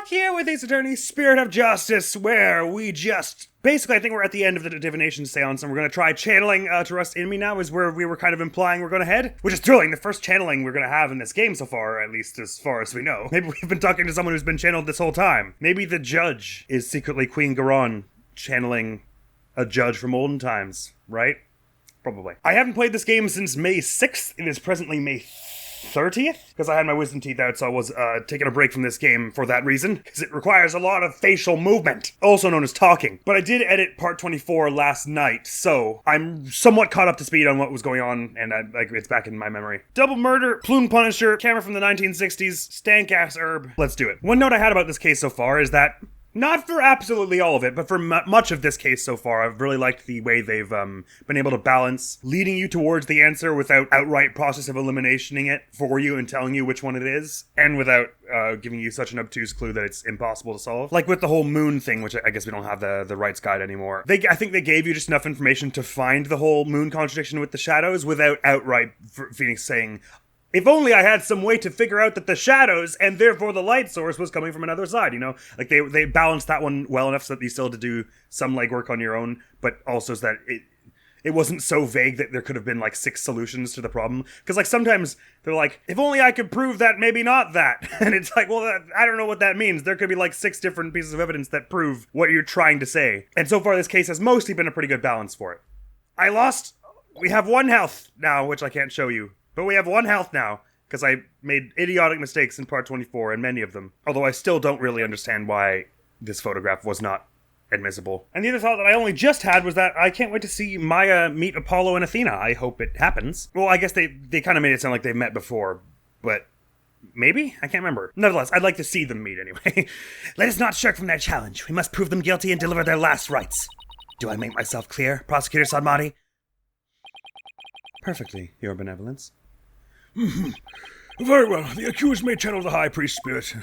here with Ace Attorney, Spirit of Justice, where we just... Basically, I think we're at the end of the divination seance, and we're going to try channeling Trust in Me now, is where we were kind of implying we're going to head. Which is thrilling, the first channeling we're going to have in this game so far, at least as far as we know. Maybe we've been talking to someone who's been channeled this whole time. Maybe the judge is secretly Queen Khura'In channeling a judge from olden times, right? Probably. I haven't played this game since May 6th. It is presently May 30th, because I had my wisdom teeth out, so I was taking a break from this game for that reason, because it requires a lot of facial movement, also known as talking. But I did edit part 24 last night, so I'm somewhat caught up to speed on what was going on, and it's back in my memory. Double murder, plume punisher, camera from the 1960s, stank-ass herb. Let's do it. One note I had about this case so far is that, not for absolutely all of it, but for much of this case so far, I've really liked the way they've been able to balance leading you towards the answer without outright process of eliminationing it for you and telling you which one it is, and without giving you such an obtuse clue that it's impossible to solve. Like with the whole moon thing, which I guess we don't have the Wright's guide anymore. I think they gave you just enough information to find the whole moon contradiction with the shadows without outright Phoenix saying, if only I had some way to figure out that the shadows, and therefore the light source, was coming from another side, you know? Like, they balanced that one well enough so that you still had to do some legwork on your own, but also so that it wasn't so vague that there could have been, like, 6 solutions to the problem. Because, like, sometimes they're like, if only I could prove that, maybe not that. And it's like, well, I don't know what that means. There could be, like, 6 different pieces of evidence that prove what you're trying to say. And so far, this case has mostly been a pretty good balance for it. We have 1 health now, which I can't show you. But we have 1 health now, because I made idiotic mistakes in part 24, and many of them. Although I still don't really understand why this photograph was not admissible. And the other thought that I only just had was that I can't wait to see Maya meet Apollo and Athena. I hope it happens. Well, I guess they kind of made it sound like they've met before, but maybe? I can't remember. Nevertheless, I'd like to see them meet anyway. Let us not shirk from their challenge. We must prove them guilty and deliver their last rites. Do I make myself clear, Prosecutor Sadmati? Perfectly, Your Benevolence. Very well. The accused may channel the High Priest spirit.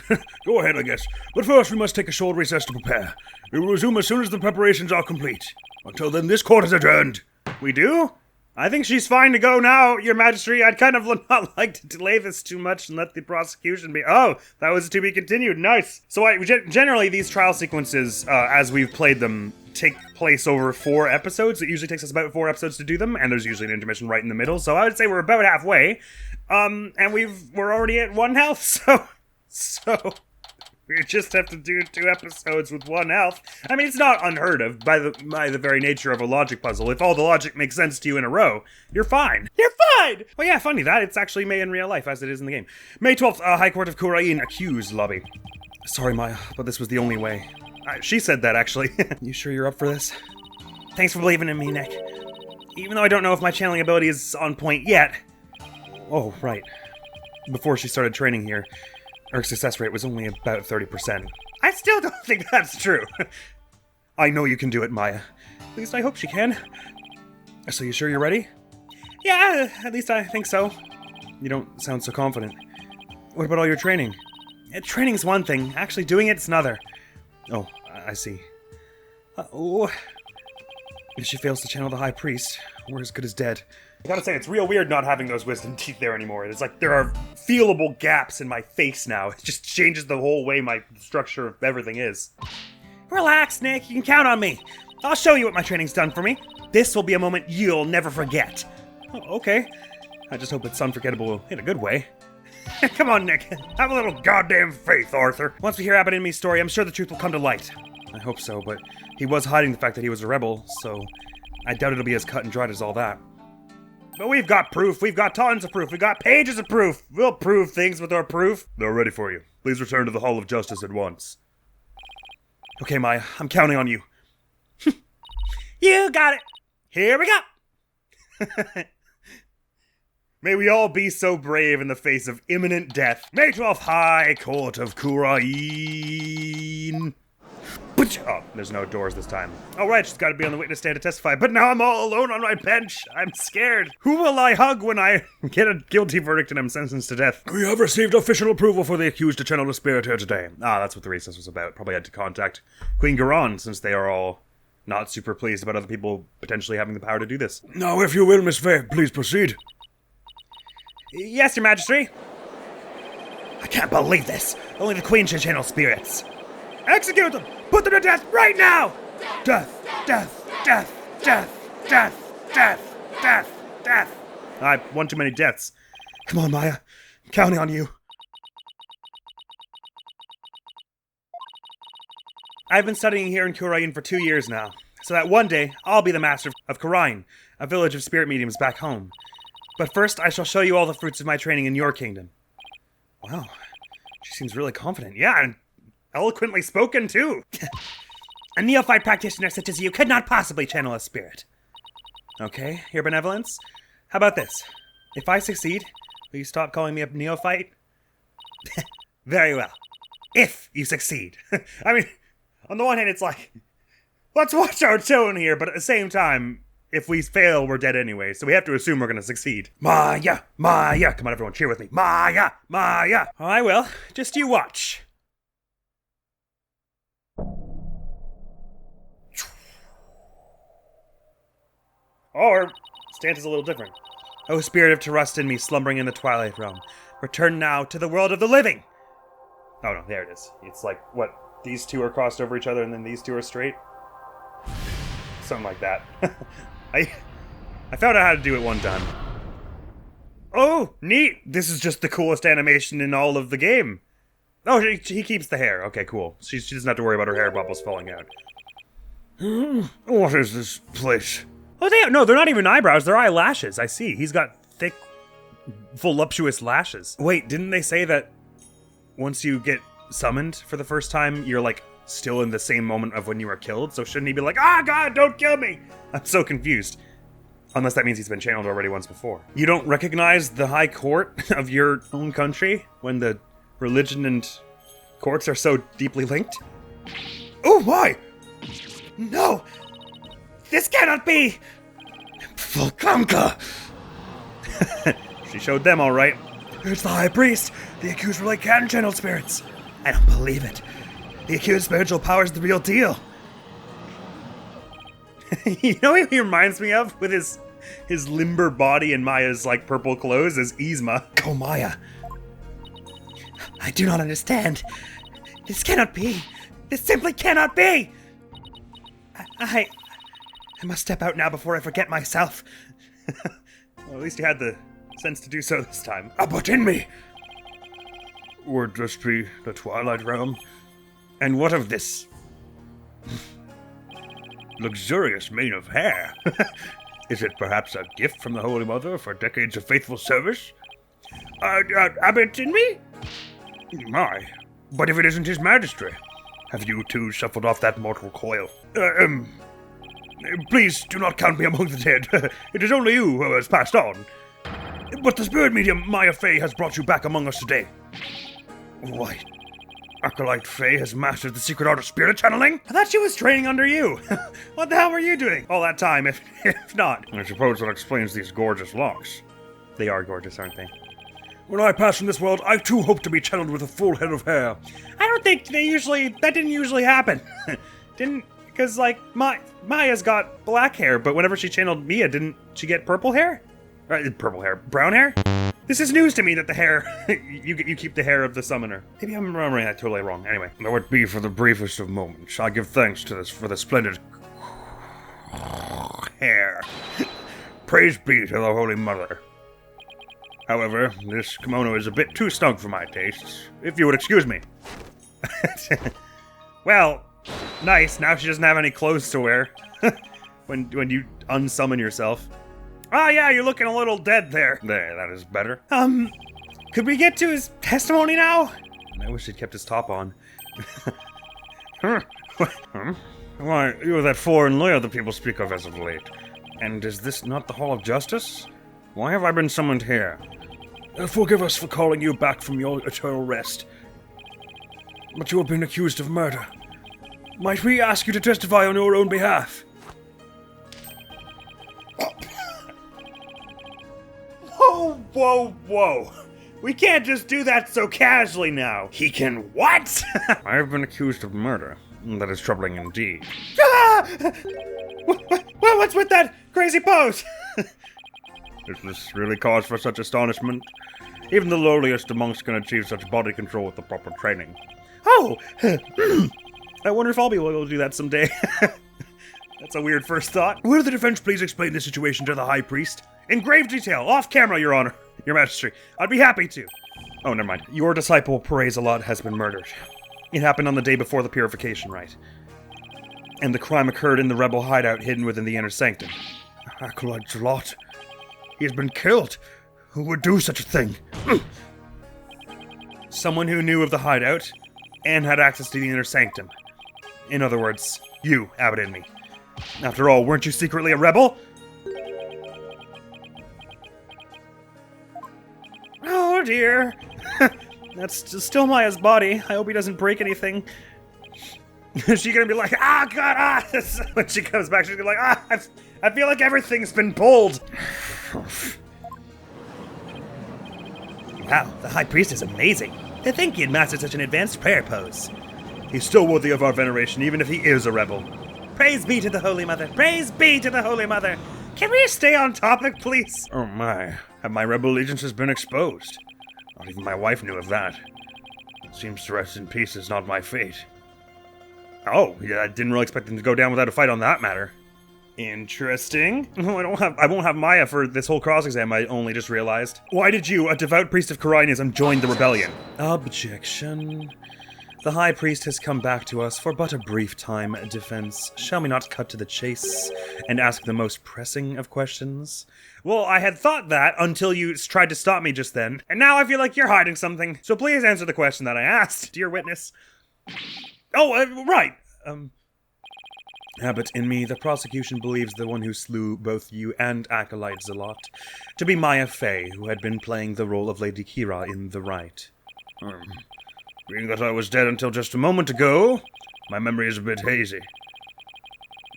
Go ahead, I guess. But first, we must take a short recess to prepare. We will resume as soon as the preparations are complete. Until then, this court is adjourned. We do? I think she's fine to go now, Your Majesty. I'd kind of not like to delay this too much and let the prosecution be... Oh, that was to be continued. Nice. So generally, these trial sequences, as we've played them, take place over 4 episodes. It usually takes us about 4 episodes to do them, and there's usually an intermission right in the middle. So I would say we're about halfway. And we're already at 1 health, so we just have to do 2 episodes with 1 health. I mean, it's not unheard of by the very nature of a logic puzzle. If all the logic makes sense to you in a row, you're fine. You're fine! Well, yeah, funny that. It's actually May in real life, as it is in the game. May 12th, High Court of Khura'In, accused lobby. Sorry, Maya, but this was the only way. She said that, actually. You sure you're up for this? Thanks for believing in me, Nick. Even though I don't know if my channeling ability is on point yet. Oh, right. Before she started training here, her success rate was only about 30%. I still don't think that's true. I know you can do it, Maya. At least I hope she can. So you sure you're ready? Yeah, at least I think so. You don't sound so confident. What about all your training? Training's one thing. Actually doing it's another. Oh, I see. If she fails to channel the High Priest, we're as good as dead. I gotta say, it's real weird not having those wisdom teeth there anymore. It's like there are feelable gaps in my face now. It just changes the whole way my structure of everything is. Relax, Nick. You can count on me. I'll show you what my training's done for me. This will be a moment you'll never forget. Oh, okay. I just hope it's unforgettable in a good way. Come on, Nick. Have a little goddamn faith, Arthur. Once we hear Abbott and me's story, I'm sure the truth will come to light. I hope so, but he was hiding the fact that he was a rebel, so I doubt it'll be as cut and dried as all that. But we've got proof. We've got tons of proof. We've got pages of proof. We'll prove things with our proof. They're ready for you. Please return to the Hall of Justice at once. Okay, Maya. I'm counting on you. You got it. Here we go. May we all be so brave in the face of imminent death. May 12th High Court of Khura'In. Oh, there's no doors this time. All right, she's got to be on the witness stand to testify. But now I'm all alone on my bench. I'm scared. Who will I hug when I get a guilty verdict and I'm sentenced to death? We have received official approval for the accused to channel the spirit here today. Ah, that's what the recess was about. Probably had to contact Queen Khura'In since they are all not super pleased about other people potentially having the power to do this. Now, if you will, Miss Faye, please proceed. Yes, Your Majesty. I can't believe this. Only the Queen should channel spirits. Execute them! Put them to death right now! Death, death, death, death, death, death, death, death. One too many deaths. Come on, Maya. I'm counting on you. I've been studying here in Khura'In for 2 years now, so that one day I'll be the master of Khura'In, a village of spirit mediums back home. But first, I shall show you all the fruits of my training in your kingdom. Wow, she seems really confident. Yeah, and eloquently spoken too. A neophyte practitioner such as you could not possibly channel a spirit. Okay, your benevolence. How about this? If I succeed, will you stop calling me a neophyte? Very well. If you succeed. I mean, on the one hand, it's like, let's watch our tone here, but at the same time, if we fail, we're dead anyway, so we have to assume we're gonna succeed. Maya! Maya! Come on, everyone, cheer with me. Maya! Maya! I will. Just you watch. Or, stance is a little different. O spirit of trust in me slumbering in the twilight realm, return now to the world of the living! Oh no, there it is. It's like, what, these two are crossed over each other and then these two are straight? Something like that. I found out how to do it one time. Oh, neat! This is just the coolest animation in all of the game. Oh, he keeps the hair. Okay, cool. She doesn't have to worry about her hair bubbles falling out. What is this place? Oh, they're not even eyebrows, they're eyelashes. I see. He's got thick, voluptuous lashes. Wait, didn't they say that once you get summoned for the first time, you're like still in the same moment of when you were killed? So shouldn't he be like, ah, God, don't kill me? I'm so confused. Unless that means he's been channeled already once before. You don't recognize the high court of your own country when the religion and courts are so deeply linked? Oh, why? No! This cannot be! Volkanka! She showed them all right. It's the high priest. The accused really can channel spirits. I don't believe it. The accused spiritual power is the real deal. You know what he reminds me of with his limber body and Maya's like purple clothes is Yzma. Oh, Maya. I do not understand. This cannot be. This simply cannot be. I must step out now before I forget myself. Well, at least you had the sense to do so this time. But in me! Would this be the Twilight Realm? And what of this luxurious mane of hair? Is it perhaps a gift from the Holy Mother for decades of faithful service? Abbot in me? My, but if it isn't his majesty, have you two shuffled off that mortal coil? Please do not count me among the dead. It is only you who has passed on. But the spirit medium Maya Fey has brought you back among us today. Why, Acolyte Fey has mastered the secret art of spirit channeling? I thought she was training under you. What the hell were you doing all that time, if not? I suppose that explains these gorgeous locks. They are gorgeous, aren't they? When I pass from this world, I too hope to be channeled with a full head of hair. I don't think that didn't usually happen. Because, like, Maya's got black hair, but whenever she channeled Mia, didn't she get purple hair? Purple hair. Brown hair? This is news to me that the hair, you keep the hair of the summoner. Maybe I'm remembering that totally wrong. Anyway. Though it be for the briefest of moments, I give thanks to this for the splendid hair. Praise be to the Holy Mother. However, this kimono is a bit too snug for my tastes, if you would excuse me. Well, nice. Now she doesn't have any clothes to wear. when you unsummon yourself. Oh yeah, you're looking a little dead there. There, that is better. Could we get to his testimony now? I wish he'd kept his top on. Why, you're that foreign lawyer that people speak of as of late. And is this not the Hall of Justice? Why have I been summoned here? Forgive us for calling you back from your eternal rest. But you have been accused of murder. Might we ask you to testify on your own behalf? Whoa. We can't just do that so casually now. He can what? I have been accused of murder. That is troubling indeed. What's with that crazy pose? Is this really cause for such astonishment? Even the lowliest amongst can achieve such body control with the proper training. Oh, I wonder if I'll be able to do that someday. That's a weird first thought. Will the defense please explain the situation to the High Priest? In grave detail, off camera, Your Honor. Your Majesty. I'd be happy to. Oh, never mind. Your disciple, Zeh'lot, has been murdered. It happened on the day before the purification rite. And the crime occurred in the rebel hideout hidden within the inner sanctum. Acolyte Zeh'lot. He has been killed. Who would do such a thing? Someone who knew of the hideout and had access to the inner sanctum. In other words, you, Abbot and me. After all, weren't you secretly a rebel? Oh dear. That's still Maya's body. I hope he doesn't break anything. Is she gonna be like, ah, God, ah! When she comes back, she's gonna be like, ah, I feel like everything's been pulled. Wow, the High Priest is amazing. To think he had mastered such an advanced prayer pose. He's still worthy of our veneration, even if he is a rebel. Praise be to the Holy Mother! Praise be to the Holy Mother! Can we stay on topic, please? Oh my, have my rebel allegiances been exposed? Not even my wife knew of that. Seems to rest in peace is not my fate. Oh, yeah, I didn't really expect them to go down without a fight on that matter. Interesting. Oh, I won't have Maya for this whole cross exam, I only just realized. Why did you, a devout priest of Khura'Inism, join the rebellion? Objection. The High Priest has come back to us for but a brief time, Defense. Shall we not cut to the chase and ask the most pressing of questions? Well, I had thought that until you tried to stop me just then, and now I feel like you're hiding something. So please answer the question that I asked, dear witness. Oh, right. Abbot, in me, the prosecution believes the one who slew both you and Acolyte Zeh'lot to be Maya Fey, who had been playing the role of Lady Kee'ra in the Wright. Being that I was dead until just a moment ago, my memory is a bit hazy.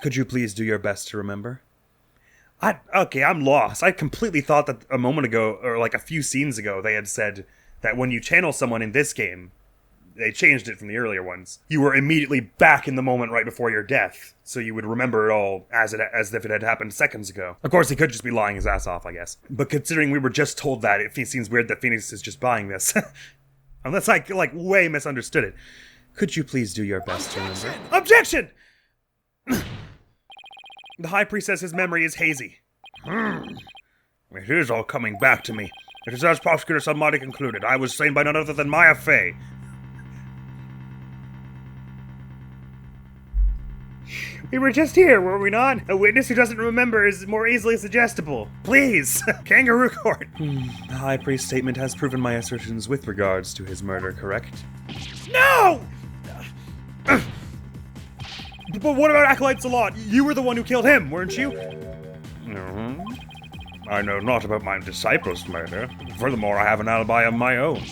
Could you please do your best to remember? Okay, I'm lost. I completely thought that a moment ago, or like a few scenes ago, they had said that when you channel someone in this game, they changed it from the earlier ones, you were immediately back in the moment right before your death, so you would remember it all as if it had happened seconds ago. Of course, he could just be lying his ass off, I guess. But considering we were just told that, it seems weird that Phoenix is just buying this. Unless I, way misunderstood it. Could you please do your best to remember? Objection! The High Priest says his memory is hazy. It is all coming back to me. It is as Prosecutor Salmati concluded. I was slain by none other than Maya Fey. We were just here, were we not? A witness who doesn't remember is more easily suggestible. Please! Kangaroo court! The High Priest's statement has proven my assertions with regards to his murder, correct? No! But what about Acolyte Zeh'lot? You were the one who killed him, weren't you? I know not about my disciple's murder. Furthermore, I have an alibi of my own.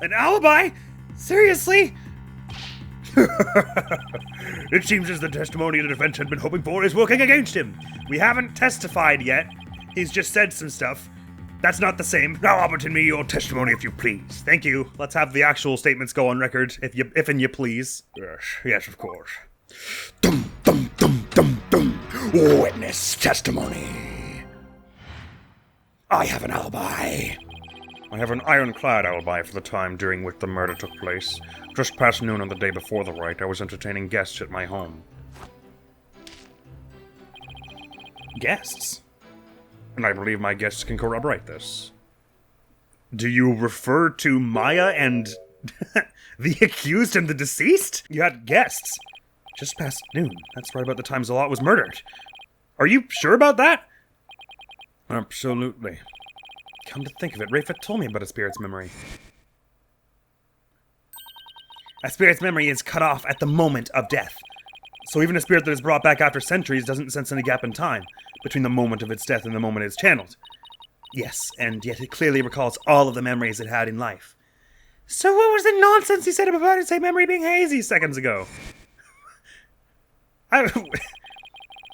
An alibi? Seriously? It seems as the testimony the defense had been hoping for is working against him. We haven't testified yet. He's just said some stuff. That's not the same. Now, Abbot, in me your testimony, if you please. Thank you. Let's have the actual statements go on record, if and you please. Yes, of course. Dum, dum, dum, dum, dum. Witness testimony. I have an alibi. I have an ironclad alibi for the time during which the murder took place. Just past noon on the day before the rite, I was entertaining guests at my home. Guests? And I believe my guests can corroborate this. Do you refer to Maya and the accused and the deceased? You had guests. Just past noon. That's right about the time Zeh'lot was murdered. Are you sure about that? Absolutely. Come to think of it, Rafa told me about a spirit's memory. A spirit's memory is cut off at the moment of death. So even a spirit that is brought back after centuries doesn't sense any gap in time between the moment of its death and the moment it's channeled. Yes, and yet it clearly recalls all of the memories it had in life. So what was the nonsense he said about its memory being hazy seconds ago? The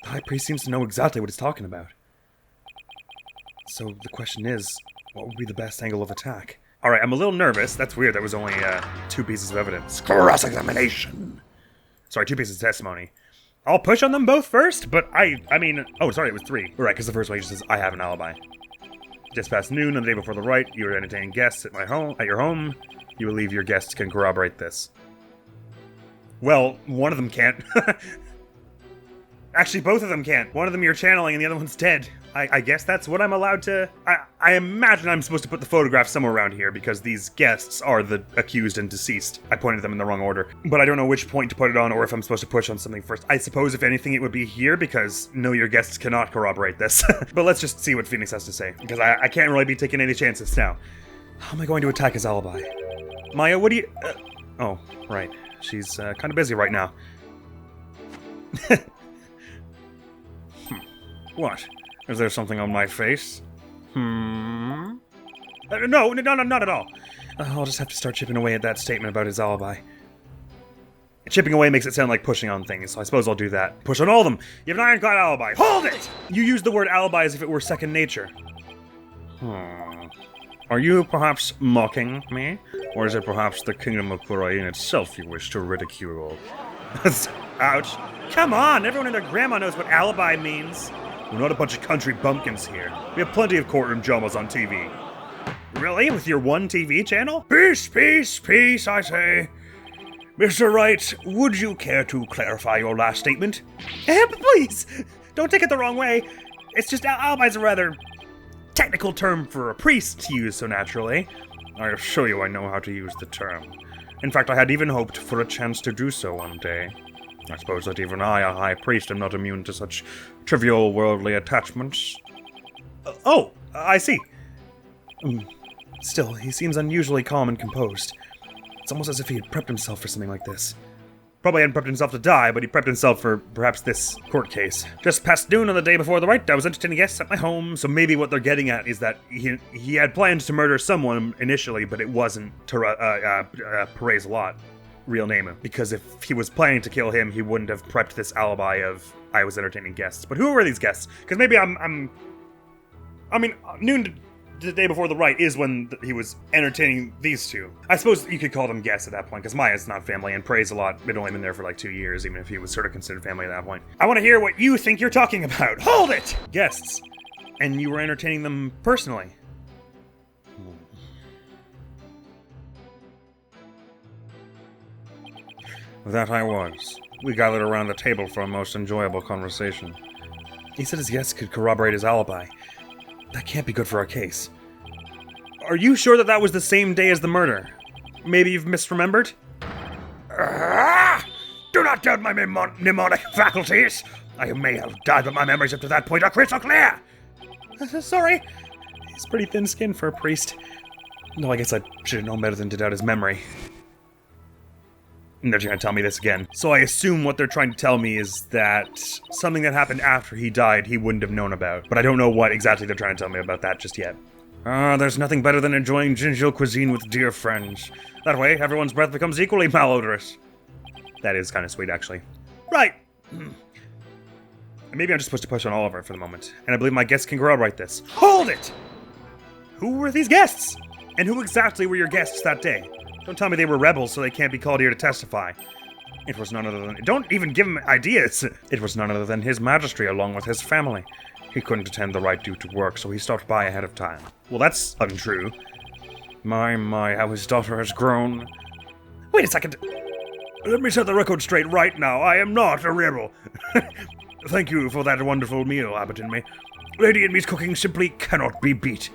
High Priest seems to know exactly what he's talking about. So the question is, what would be the best angle of attack? Alright, I'm a little nervous. That's weird, that was only 2 pieces of evidence. Cross-examination. Sorry, 2 pieces of testimony. I'll push on them both first, but I mean... Oh, sorry, it was 3. Right, because the first one just says, I have an alibi. Just past noon on the day before the rite, you were entertaining guests at your home. You believe your guests can corroborate this. Well, one of them can't. Actually, both of them can't. One of them you're channeling and the other one's dead. I guess that's what I'm allowed to... I imagine I'm supposed to put the photograph somewhere around here because these guests are the accused and deceased. I pointed them in the wrong order. But I don't know which point to put it on or if I'm supposed to push on something first. I suppose if anything it would be here because no, your guests cannot corroborate this. But let's just see what Phoenix has to say because I can't really be taking any chances now. How am I going to attack his alibi? Maya, what do you... oh, right. She's kind of busy right now. What? Is there something on my face? No, not at all. I'll just have to start chipping away at that statement about his alibi. Chipping away makes it sound like pushing on things, so I suppose I'll do that. Push on all of them! You have an ironclad alibi! Hold it! You use the word alibi as if it were second nature. Are you perhaps mocking me? Or is it perhaps the kingdom of Khura'In itself you wish to ridicule? Ouch. Come on, everyone and their grandma knows what alibi means. We're not a bunch of country bumpkins here. We have plenty of courtroom dramas on TV. Really? With your one TV channel? Peace, peace, peace, I say. Mr. Wright, would you care to clarify your last statement? Please! Don't take it the wrong way. It's just alibi's a rather technical term for a priest to use so naturally. I assure you I know how to use the term. In fact, I had even hoped for a chance to do so one day. I suppose that even I, a high priest, am not immune to such trivial worldly attachments. I see. Still, he seems unusually calm and composed. It's almost as if he had prepped himself for something like this. Probably hadn't prepped himself to die, but he prepped himself for perhaps this court case. Just past noon on the day before the Wright, I was entertaining guests at my home, so maybe what they're getting at is that he had planned to murder someone initially, but it wasn't Zeh'lot. Real name, because if he was planning to kill him, he wouldn't have prepped this alibi of I was entertaining guests. But who were these guests? Because maybe I mean, noon the day before the Wright is when he was entertaining these two. I suppose you could call them guests at that point, because Maya's not family, and Zeh'lot had only been there for like 2 years, even if he was sort of considered family at that point. I want to hear what you think you're talking about. Hold it! Guests. And you were entertaining them personally. That I was. We gathered around the table for a most enjoyable conversation. He said his guests could corroborate his alibi. That can't be good for our case. Are you sure that was the same day as the murder? Maybe you've misremembered? Do not doubt my mnemonic faculties! I may have died, but my memories up to that point are crystal clear! Sorry. He's pretty thin-skinned for a priest. No, I guess I should have known better than to doubt his memory. And they're trying to tell me this again. So I assume what they're trying to tell me is that something that happened after he died he wouldn't have known about. But I don't know what exactly they're trying to tell me about that just yet. There's nothing better than enjoying gingerl cuisine with dear friends. That way, everyone's breath becomes equally malodorous. That is kind of sweet, actually. Right. Maybe I'm just supposed to push on Oliver for the moment. And I believe my guests can corroborate this. Hold it! Who were these guests? And who exactly were your guests that day? Don't tell me they were rebels so they can't be called here to testify. It was none other than... Don't even give him ideas! It was none other than His Majesty along with his family. He couldn't attend the Wright due to work, so he stopped by ahead of time. Well, that's untrue. My, how his daughter has grown. Wait a second. Let me set the record straight right now. I am not a rebel. Thank you for that wonderful meal, Abbot and me. Lady and me's cooking simply cannot be beat.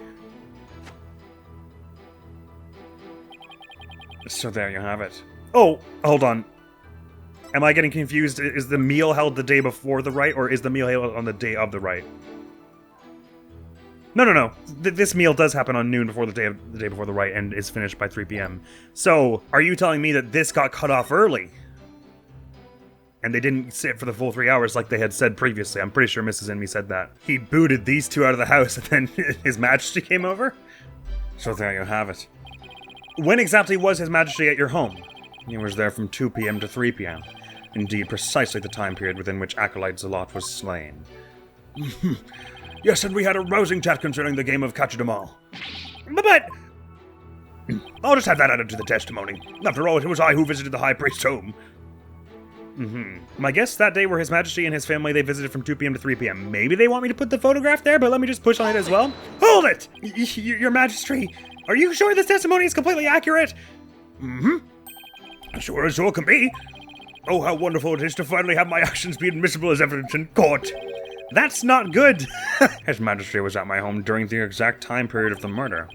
So there you have it. Oh, hold on. Am I getting confused? Is the meal held the day before the Wright, or is the meal held on the day of the Wright? No. This meal does happen on noon before the day before the Wright, and is finished by 3 p.m. So, are you telling me that this got cut off early? And they didn't sit for the full 3 hours like they had said previously? I'm pretty sure Mrs. Enemy said that. He booted these two out of the house, and then His Majesty came over? So there you have it. When exactly was His Majesty at your home? He was there from 2 p.m. to 3 p.m. Indeed, precisely the time period within which Acolyte Zeh'lot was slain. Yes, and we had a rousing chat concerning the game of Catch-a-them-all. But... I'll just have that added to the testimony. After all, it was I who visited the High Priest's home. My guess that day were His Majesty and his family. They visited from 2 p.m. to 3 p.m. Maybe they want me to put the photograph there, but let me just push on it as well. Hold it! Your Majesty, are you sure this testimony is completely accurate? Sure as sure can be. Oh, how wonderful it is to finally have my actions be admissible as evidence in court. That's not good. His Majesty was at my home during the exact time period of the murder.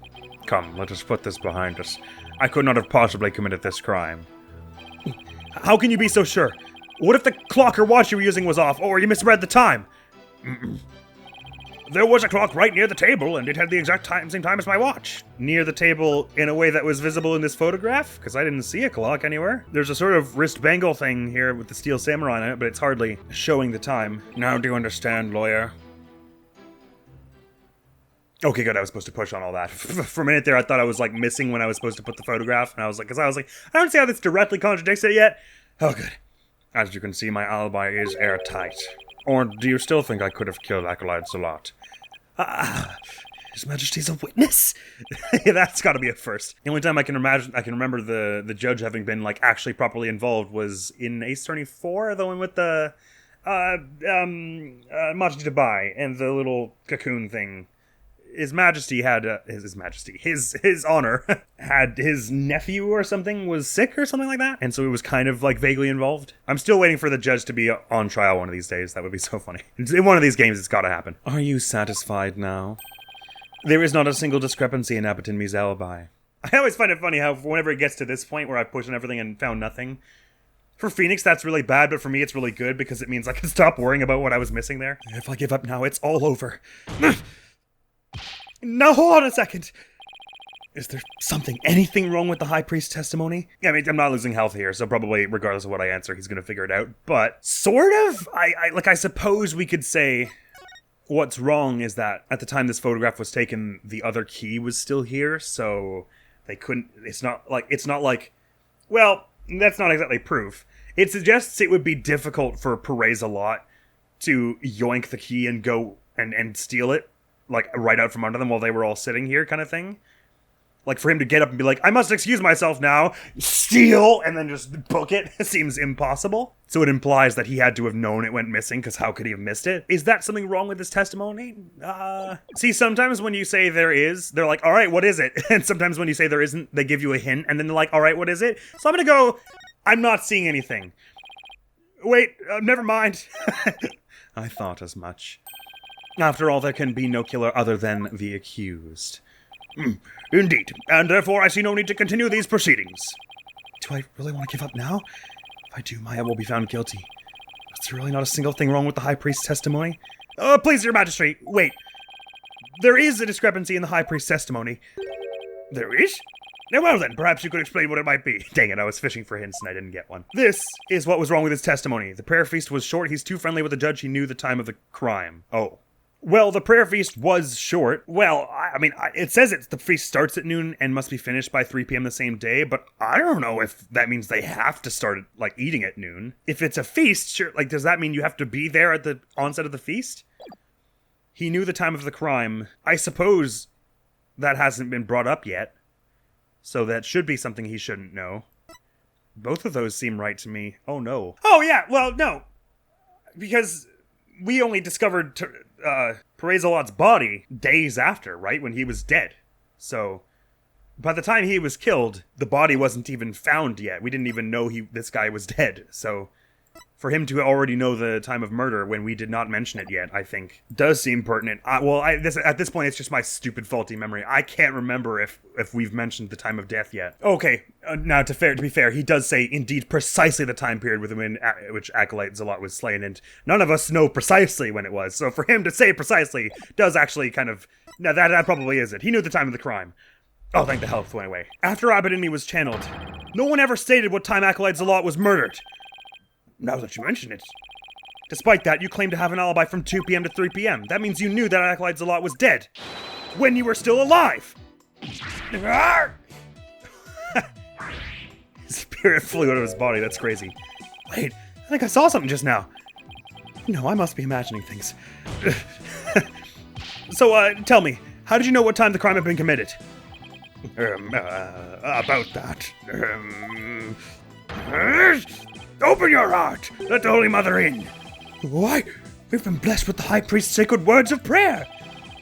Come, let us put this behind us. I could not have possibly committed this crime. How can you be so sure? What if the clock or watch you were using was off, or you misread the time? There was a clock right near the table, and it had the exact same time as my watch. Near the table in a way that was visible in this photograph? Because I didn't see a clock anywhere. There's a sort of wrist bangle thing here with the steel samurai on it, but it's hardly showing the time. Now do you understand, lawyer? Okay, good, I was supposed to push on all that. For a minute there, I thought I was, like, missing when I was supposed to put the photograph, and I was like, I don't see how this directly contradicts it yet. Oh, good. As you can see, my alibi is airtight. Or do you still think I could have killed Acolyte Zeh'lot? His Majesty's a witness? Yeah, that's gotta be a first. The only time I can remember the judge having been, like, actually properly involved was in Ace Attorney 4, the one with the, Machi Dubai and the little cocoon thing. His Majesty had, his honor had his nephew or something was sick or something like that. And so he was kind of like vaguely involved. I'm still waiting for the judge to be on trial one of these days. That would be so funny. In one of these games, it's gotta happen. Are you satisfied now? There is not a single discrepancy in Abitinmi's alibi. I always find it funny how whenever it gets to this point where I've pushed on everything and found nothing, for Phoenix, that's really bad, but for me, it's really good because it means I can stop worrying about what I was missing there. If I give up now, it's all over. Now, hold on a second. Is there anything wrong with the High Priest testimony? I mean, I'm not losing health here, so probably, regardless of what I answer, he's gonna figure it out. But, sort of? I suppose we could say what's wrong is that at the time this photograph was taken, the other key was still here, so they couldn't, it's not like, well, that's not exactly proof. It suggests it would be difficult for Zeh'lot to yoink the key and go and steal it, like, right out from under them while they were all sitting here kind of thing. Like, for him to get up and be like, I must excuse myself now, steal, and then just book it seems impossible. So it implies that he had to have known it went missing, because how could he have missed it? Is that something wrong with his testimony? See, sometimes when you say there is, they're like, alright, what is it? And sometimes when you say there isn't, they give you a hint, and then they're like, alright, what is it? So I'm gonna go, I'm not seeing anything. Wait, never mind. I thought as much. After all, there can be no killer other than the accused. Indeed, and therefore I see no need to continue these proceedings. Do I really want to give up now? If I do, Maya will be found guilty. Is there really not a single thing wrong with the High Priest's testimony? Please, Your Majesty, wait. There is a discrepancy in the High Priest's testimony. There is? Well then, perhaps you could explain what it might be. Dang it, I was fishing for hints and I didn't get one. This is what was wrong with his testimony. The prayer feast was short, he's too friendly with the judge, he knew the time of the crime. Oh. Well, the prayer feast was short. Well, I mean, it says the feast starts at noon and must be finished by 3 p.m. the same day, but I don't know if that means they have to start, like, eating at noon. If it's a feast, sure, like, does that mean you have to be there at the onset of the feast? He knew the time of the crime. I suppose that hasn't been brought up yet, so that should be something he shouldn't know. Both of those seem right to me. Oh, no. Oh, yeah, well, no. Because we only discovered Zeh'lot's body days after, right? When he was dead. So, by the time he was killed, the body wasn't even found yet. We didn't even know this guy was dead. So, for him to already know the time of murder when we did not mention it yet, I think, does seem pertinent. At this point, it's just my stupid, faulty memory. I can't remember if we've mentioned the time of death yet. Okay, now to be fair, he does say, indeed, precisely the time period within which Acolyte Zeh'lot was slain, and none of us know precisely when it was. So for him to say precisely does actually kind of... Now, that probably is it. He knew the time of the crime. Oh, thank the health went away. After Abitinmi was channeled, no one ever stated what time Acolyte Zeh'lot was murdered. Now that you mention it. Despite that, you claim to have an alibi from 2 p.m. to 3 p.m. That means you knew that Acolyte Zeh'lot was dead. When you were still alive! His spirit flew out of his body, that's crazy. Wait, I think I saw something just now. No, I must be imagining things. So, tell me, how did you know what time the crime had been committed? About that. Open your heart! Let the Holy Mother in! Why? We've been blessed with the High Priest's sacred words of prayer!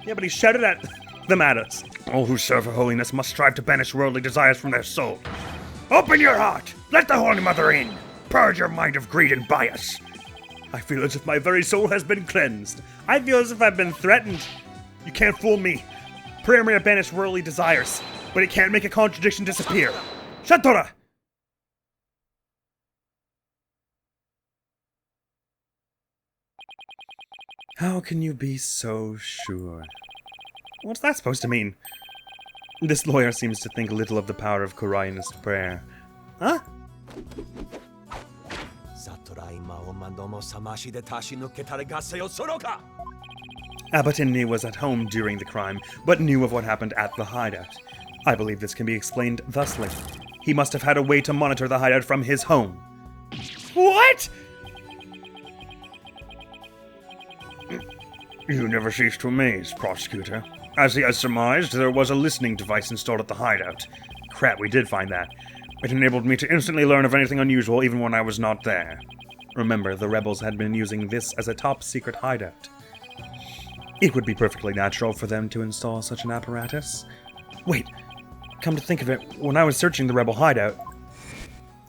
Yeah, but he shouted at them at us. All who serve her holiness must strive to banish worldly desires from their soul. Open your heart! Let the Holy Mother in! Purge your mind of greed and bias. I feel as if my very soul has been cleansed. I feel as if I've been threatened. You can't fool me. Prayer may banish worldly desires, but it can't make a contradiction disappear. Shatora! How can you be so sure? What's that supposed to mean? This lawyer seems to think little of the power of Khura'in's prayer. Huh? Abatinni was at home during the crime, but knew of what happened at the hideout. I believe this can be explained thusly. He must have had a way to monitor the hideout from his home. What? You never cease to amaze, prosecutor. As he has surmised, there was a listening device installed at the hideout. Crap, we did find that. It enabled me to instantly learn of anything unusual even when I was not there. Remember, the rebels had been using this as a top-secret hideout. It would be perfectly natural for them to install such an apparatus. Wait, come to think of it, when I was searching the rebel hideout,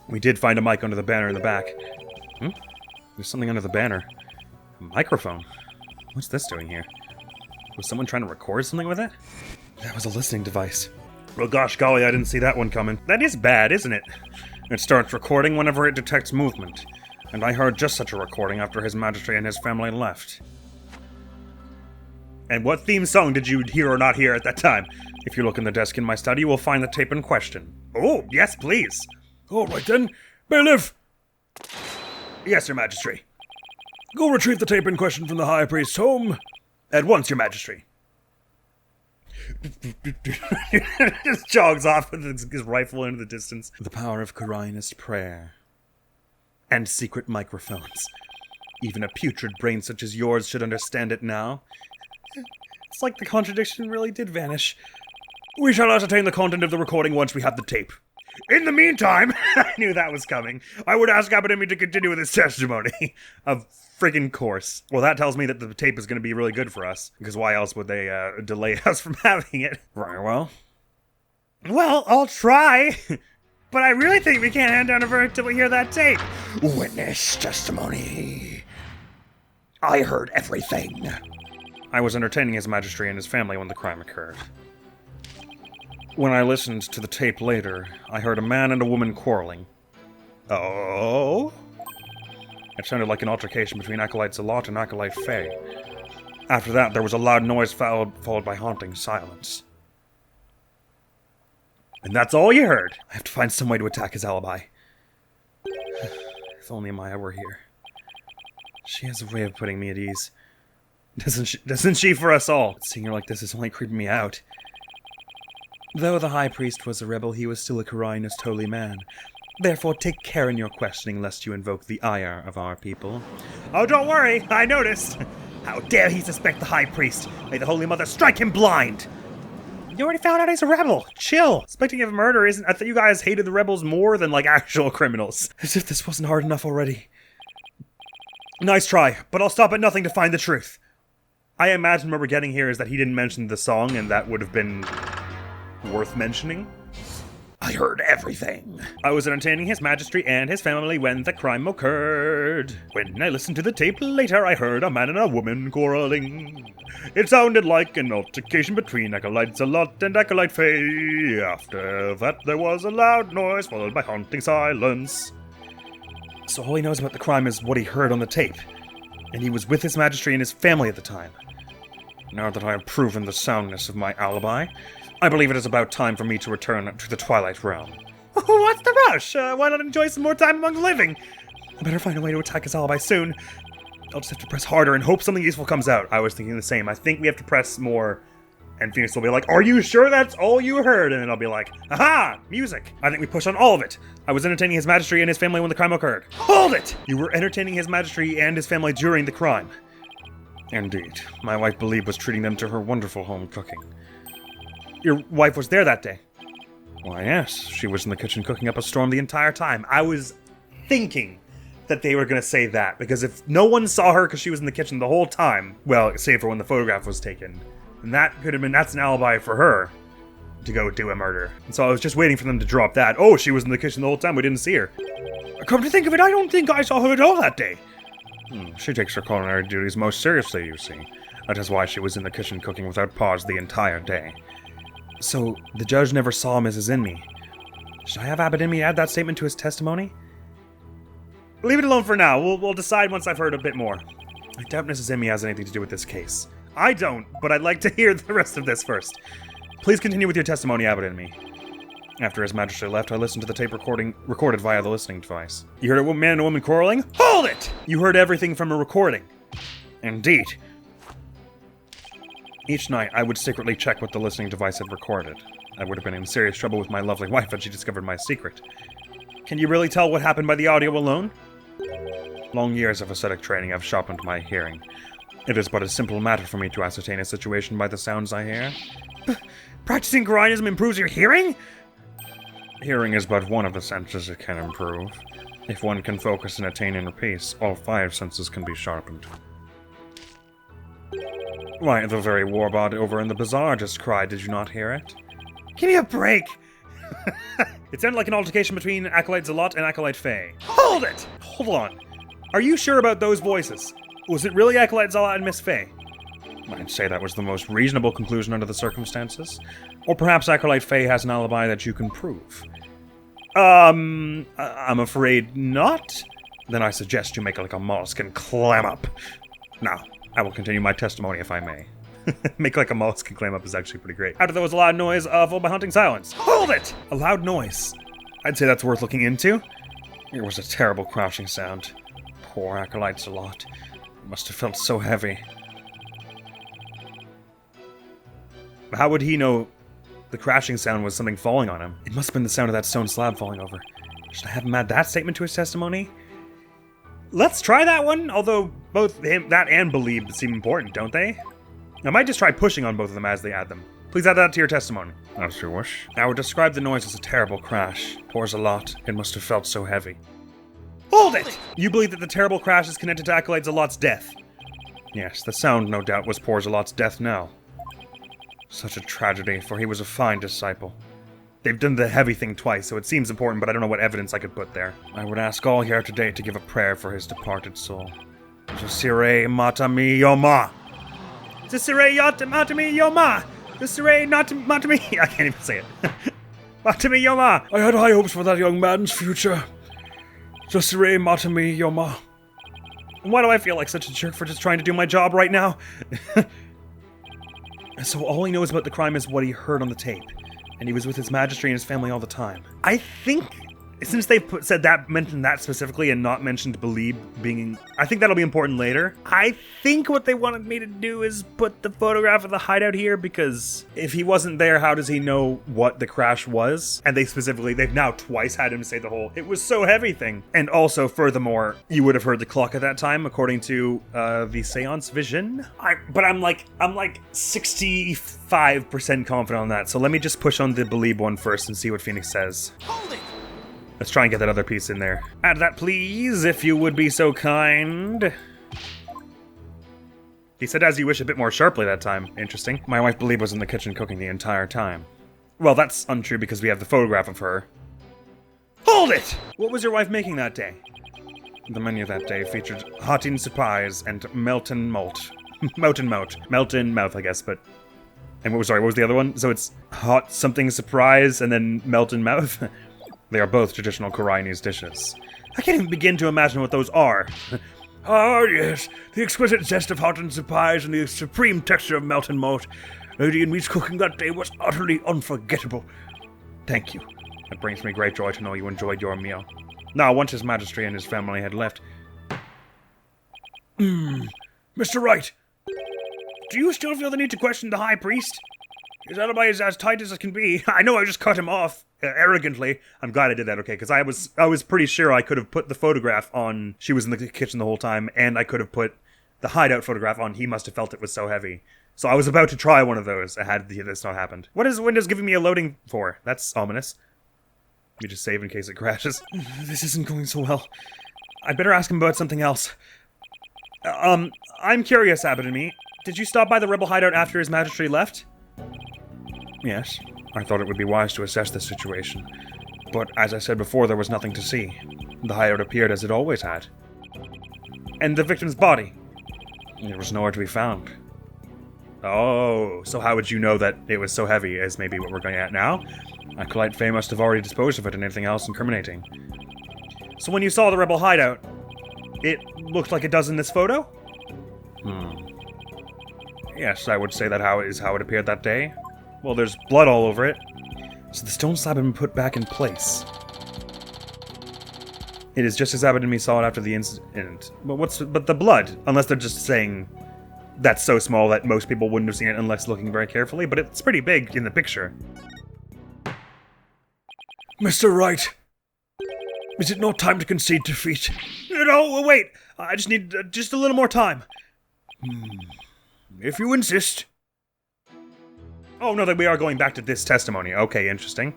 we did find a mic under the banner in the back. There's something under the banner. A microphone. What's this doing here? Was someone trying to record something with it? That was a listening device. Well, gosh golly, I didn't see that one coming. That is bad, isn't it? It starts recording whenever it detects movement, and I heard just such a recording after His Majesty and his family left. And what theme song did you hear or not hear at that time? If you look in the desk in my study, you will find the tape in question. Oh, yes, please. All right then. Beh'leeb! Yes, Your Majesty. Go retrieve the tape in question from the High Priest's home. At once, Your Majesty. Just jogs off with his rifle into the distance. The power of Khura'in's prayer. And secret microphones. Even a putrid brain such as yours should understand it now. It's like the contradiction really did vanish. We shall ascertain the content of the recording once we have the tape. In the meantime, I knew that was coming. I would ask Abatinni to continue with his testimony. Of friggin' course. Well, that tells me that the tape is going to be really good for us. Because why else would they delay us from having it? Very well. Well, I'll try. But I really think we can't hand down a verdict till we hear that tape. Witness testimony. I heard everything. I was entertaining His Majesty and his family when the crime occurred. When I listened to the tape later, I heard a man and a woman quarreling. Oh? It sounded like an altercation between Acolyte Zeh'lot and Acolyte Faye. After that, there was a loud noise followed by haunting silence. And that's all you heard? I have to find some way to attack his alibi. If only Maya were here. She has a way of putting me at ease. Doesn't she for us all? Seeing her like this is only creeping me out. Though the High Priest was a rebel, he was still a Khura'inist holy man. Therefore, take care in your questioning, lest you invoke the ire of our people. Oh, don't worry, I noticed. How dare he suspect the High Priest? May the Holy Mother strike him blind! You already found out he's a rebel. Chill. Suspecting of murder isn't... I thought you guys hated the rebels more than, like, actual criminals. As if this wasn't hard enough already. Nice try, but I'll stop at nothing to find the truth. I imagine what we're getting here is that he didn't mention the song, and that would have been worth mentioning. I heard everything. I was entertaining His Majesty and his family when the crime occurred. When I listened to the tape later, I heard a man and a woman quarreling. It sounded like an altercation between Acolyte Zeh'lot and Acolyte Faye. After that, there was a loud noise followed by haunting silence. So all he knows about the crime is what he heard on the tape. And he was with His Majesty and his family at the time. Now that I have proven the soundness of my alibi, I believe it is about time for me to return to the Twilight Realm. What's the rush? Why not enjoy some more time among the living? I better find a way to attack his alibi soon. I'll just have to press harder and hope something useful comes out. I was thinking the same. I think we have to press more, and Phoenix will be like, "Are you sure that's all you heard?" And then I'll be like, "Aha! Music!" I think we push on all of it. I was entertaining His Majesty and his family when the crime occurred. Hold it! You were entertaining His Majesty and his family during the crime. Indeed. My wife Beh'leeb was treating them to her wonderful home cooking. Your wife was there that day? Why, yes. She was in the kitchen cooking up a storm The entire time. I was thinking that they were going to say that, because if no one saw her because she was in the kitchen the whole time, well, save for when the photograph was taken, and that could have been, that's an alibi for her. to go do a murder. And so I was just waiting for them to drop that. Oh, she was in the kitchen the whole time, we didn't see her. Come to think of it, I don't think I saw her at all that day. She takes her culinary duties most seriously, you see. That is why she was in the kitchen cooking without pause the entire day. So, the judge never saw Mrs. Inme. Should I have Abbot Inme add that statement to his testimony? Leave it alone for now. We'll decide once I've heard a bit more. I doubt Mrs. Inme has anything to do with this case. I don't, but I'd like to hear the rest of this first. Please continue with your testimony, Abbot Inme. After His Majesty left, I listened to the tape recorded via the listening device. You heard a man and a woman quarreling? Hold it! You heard everything from a recording. Indeed. Each night, I would secretly check what the listening device had recorded. I would have been in serious trouble with my lovely wife had she discovered my secret. Can you really tell what happened by the audio alone? Long years of ascetic training have sharpened my hearing. It is but a simple matter for me to ascertain a situation by the sounds I hear. Practicing Khura'Inism improves your hearing? Hearing is but one of the senses it can improve. If one can focus and attain inner peace, all 5 senses can be sharpened. Why, the very Warba'ad over in the bazaar just cried, did you not hear it? Give me a break! It sounded like an altercation between Acolyte Zeh'lot and Acolyte Faye. Hold it! Hold on. Are you sure about those voices? Was it really Acolyte Zeh'lot and Miss Faye? I'd say that was the most reasonable conclusion under the circumstances. Or perhaps Acolyte Faye has an alibi that you can prove. I'm afraid not. Then I suggest you make like a mollusk and clam up. Now, I will continue my testimony if I may. Make like a mollusk and clam up is actually pretty great. After there was a loud noise, followed by hunting silence. Hold it! A loud noise. I'd say that's worth looking into. It was a terrible crashing sound. Poor Acolyte Zeh'lot. It must have felt so heavy. How would he know the crashing sound was something falling on him? It must have been the sound of that stone slab falling over. Should I have him add that statement to his testimony? Let's try that one, although both that and Beh'leeb seem important, don't they? I might just try pushing on both of them as they add them. Please add that to your testimony. As you wish. I would describe the noise as a terrible crash. Poor Zeh'lot. It must have felt so heavy. Hold it! You believe that the terrible crash is connected to Acolyte Zeh'lot's death? Yes, the sound no doubt was poor Zeh'lot's death now. Such a tragedy, for he was a fine disciple. They've done the heavy thing twice, so it seems important, but I don't know what evidence I could put there. I would ask all here today to give a prayer for his departed soul. Jusire matami yoma. Jusire matami yoma. Jusire matami. I can't even say it. Matami yoma. I had high hopes for that young man's future. Jusire matami yoma. Why do I feel like such a jerk for just trying to do my job right now? So all he knows about the crime is what he heard on the tape. And he was with his Majesty and his family all the time. I think, since they mentioned that specifically and not mentioned Beh'leeb being... I think that'll be important later. I think what they wanted me to do is put the photograph of the hideout here, because if he wasn't there, how does he know what the crash was? And they've now twice had him say the whole, it was so heavy thing. And also, furthermore, you would have heard the clock at that time, according to the seance vision. But I'm like 65% confident on that, so let me just push on the Beh'leeb one first and see what Phoenix says. Hold it! Let's try and get that other piece in there. Add that, please, if you would be so kind. He said as you wish a bit more sharply that time. Interesting. My wife Beh'leeb was in the kitchen cooking the entire time. Well, that's untrue because we have the photograph of her. Hold it! What was your wife making that day? The menu that day featured Khura'In surprise and melton malt. Melton mouth, I guess, but... And what was the other one? So it's hot something surprise and then melton mouth? They are both traditional Khura'Inese dishes. I can't even begin to imagine what those are. Ah, yes. The exquisite zest of hot and surprise and the supreme texture of melton malt. Lady and me's cooking that day was utterly unforgettable. Thank you. It brings me great joy to know you enjoyed your meal. Now, once His Majesty and his family had left... Mr. Wright, do you still feel the need to question the High Priest? His alibi is as tight as it can be. I know I just cut him off, arrogantly. I'm glad I did that, okay, because I was pretty sure I could have put the photograph on she was in the kitchen the whole time, and I could have put the hideout photograph on he must have felt it was so heavy. So I was about to try one of those had this not happened. What is Windows giving me a loading for? That's ominous. Let me just save in case it crashes. This isn't going so well. I'd better ask him about something else. I'm curious, Abbot and me. Did you stop by the rebel hideout after His Majesty left? Yes. I thought it would be wise to assess the situation. But as I said before, there was nothing to see. The hideout appeared as it always had. And the victim's body? It was nowhere to be found. Oh, so how would you know that it was so heavy as maybe what we're going at now? Acolyte Faye must have already disposed of it and anything else incriminating. So when you saw the rebel hideout, it looked like it does in this photo? Yes, I would say that is how it appeared that day. Well, there's blood all over it. So the stone slab had been put back in place. It is just as Abbott and me saw it after the incident. But the blood? Unless they're just saying that's so small that most people wouldn't have seen it unless looking very carefully, but it's pretty big in the picture. Mr. Wright, is it not time to concede defeat? No, wait! I just need just a little more time. If you insist. Oh, no, that we are going back to this testimony. Okay, interesting.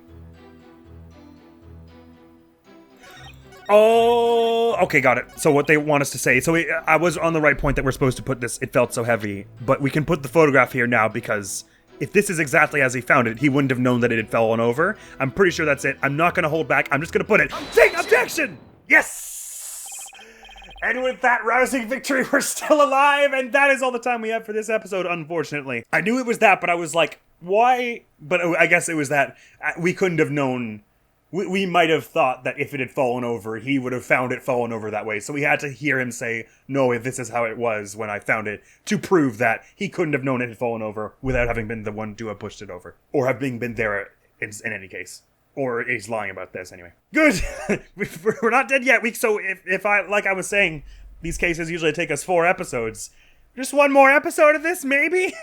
Oh, okay, got it. So what they want us to say. So I was on the right point that we're supposed to put this, it felt so heavy, but we can put the photograph here now because if this is exactly as he found it, he wouldn't have known that it had fallen over. I'm pretty sure that's it. I'm not going to hold back. I'm just going to put it. Objection! Yes! And with that rousing victory, we're still alive, and that is all the time we have for this episode, unfortunately. I knew it was that, but I was like, why? But I guess it was that we couldn't have known. We might have thought that if it had fallen over, he would have found it fallen over that way. So we had to hear him say, no, if this is how it was when I found it, to prove that he couldn't have known it had fallen over without having been the one to have pushed it over. Or having been there in any case. Or he's lying about this anyway. Good! We're not dead yet. So if I, like I was saying, these cases usually take us 4 episodes. Just one more episode of this, maybe?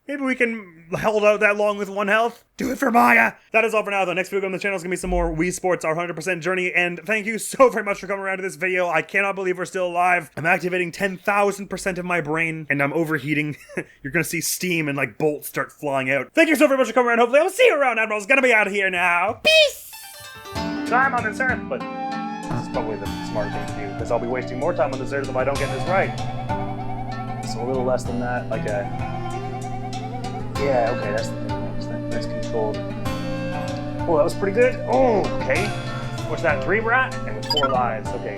Maybe we can hold out that long with 1 health. Do it for Maya! That is all for now, though. Next video on the channel is going to be some more Wii Sports, our 100% journey, and thank you so very much for coming around to this video. I cannot believe we're still alive. I'm activating 10,000% of my brain, and I'm overheating. You're going to see steam and, like, bolts start flying out. Thank you so very much for coming around. Hopefully I'll see you around. Admiral's going to be out of here now. Peace! Time on this earth, but this is probably the smart thing to do, because I'll be wasting more time on this earth if I don't get this right. So a little less than that, like a... Yeah, okay, that's the thing. That's controlled. Oh, that was pretty good. Oh, okay. What's that? 3 we're at? And with 4 lives. Okay,